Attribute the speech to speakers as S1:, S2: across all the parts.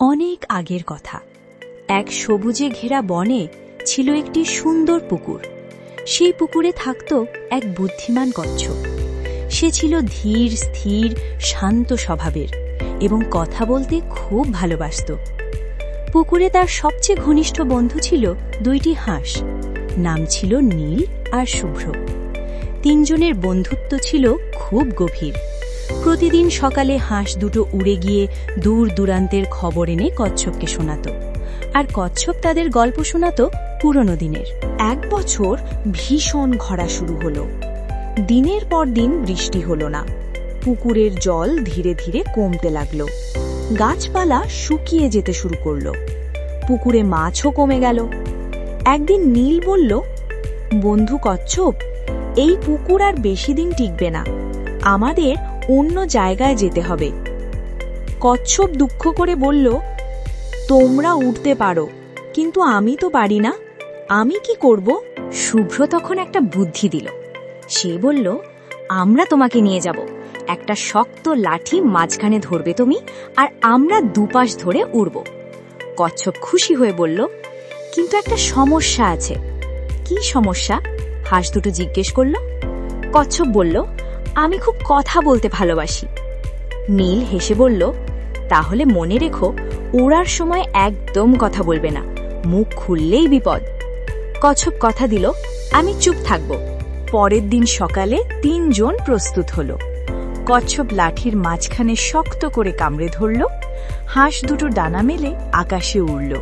S1: অনেক আগের কথা। এক সবুজে ঘেরা বনে ছিল একটি সুন্দর পুকুর। সেই পুকুরে থাকত এক বুদ্ধিমান কচ্ছপ। সে ছিল ধীর স্থির শান্ত স্বভাবের এবং কথা বলতে খুব ভালোবাসত। পুকুরে তার সবচেয়ে ঘনিষ্ঠ বন্ধু ছিল দুইটি হাঁস। নাম ছিল নীল আর শুভ্র। তিনজনের বন্ধুত্ব ছিল খুব গভীর। প্রতিদিন সকালে হাঁস দুটো উড়ে গিয়ে দূর দূরান্তের খবর এনে কচ্ছপকে শোনাত, আর কচ্ছপ তাদের গল্প শোনাত পুরনো দিনের।
S2: এক বছর ভীষণ খরা শুরু হলো। দিনের পর দিন বৃষ্টি হলো না। পুকুরের জল ধীরে ধীরে কমতে লাগলো। গাছপালা শুকিয়ে যেতে শুরু করলো। পুকুরে মাছও কমে গেল। একদিন নীল বলল, বন্ধু কচ্ছপ, এই পুকুর আর বেশি দিন টিকবে না। আমাদের অন্য জায়গায় যেতে হবে। কচ্ছপ দুঃখ করে বলল, তোমরা উঠতে পারো, কিন্তু আমি তো পারি না। আমি কি করব?
S1: শুভ্র তখন একটা বুদ্ধি দিল। সে বলল, আমরা তোমাকে নিয়ে যাব। একটা শক্ত লাঠি মাঝখানে ধরবে তুমি, আর আমরা দুপাশ ধরে উড়ব। কচ্ছপ খুশি হয়ে বলল, কিন্তু একটা সমস্যা আছে। কি সমস্যা? হাঁস দুটো জিজ্ঞেস করল। কচ্ছপ বলল, আমি খুব কথা বলতে ভালোবাসি। নীল হেসে বলল, তাহলে মনে রেখো, ওড়ার সময় একদম কথা বলবে না। মুখ খুললেই বিপদ। কচ্ছপ কথা দিল, আমি চুপ থাকব।
S2: পরের দিন সকালে তিনজন প্রস্তুত হল। কচ্ছপ লাঠির মাঝখানে শক্ত করে কামড়ে ধরল। হাঁস দুটো ডানা মেলে আকাশে উড়ল।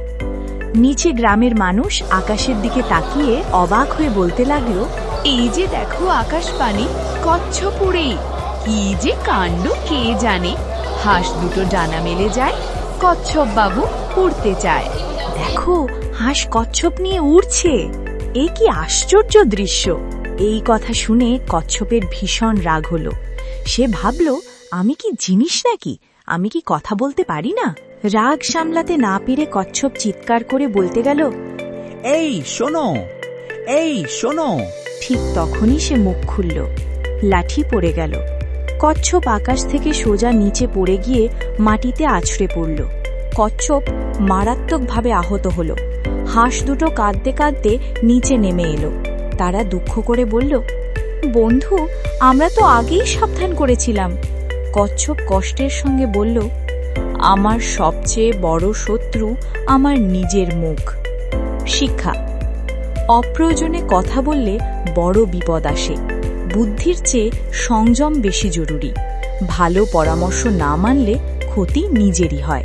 S2: নিচে গ্রামের মানুষ আকাশের দিকে তাকিয়ে অবাক হয়ে বলতে লাগলো,
S3: এই যে দেখো আকাশ পানে কচ্ছপ উড়ে, কি যে কাণ্ড কে জানে। হাঁস দুটো ডানা মেলে যায়, কচ্ছপ বাবু উড়তে চায়।
S2: দেখো, হাঁস কচ্ছপ নিয়ে উড়ছে। এ কি আশ্চর্য দৃশ্য! এই কথা শুনে কচ্ছপের ভীষণ রাগ হলো। সে ভাবল, আমি কি জিনিস নাকি? আমি কি কথা বলতে পারি না? রাগ সামলাতে না পেরে কচ্ছপ চিৎকার করে বলতে গেল,
S4: এই শোনো, এই শোনো।
S2: ঠিক তখনই সে মুখ খুলল। লাঠি পড়ে গেল। কচ্ছপ আকাশ থেকে সোজা নিচে পড়ে গিয়ে মাটিতে আছড়ে পড়ল। কচ্ছপ মারাত্মকভাবে আহত হল। হাঁস দুটো কাঁদতে কাঁদতে নিচে নেমে এলো। তারা দুঃখ করে বলল, বন্ধু, আমরা তো আগেই সাবধান করেছিলাম। কচ্ছপ কষ্টের সঙ্গে বলল, আমার সবচেয়ে বড় শত্রু আমার নিজের মুখ। শিক্ষা: অপ্রয়োজনে কথা বললে বড় বিপদ আসে। বুদ্ধির চেয়ে সংযম বেশি জরুরি। ভালো পরামর্শ না মানলে ক্ষতি নিজেরই হয়।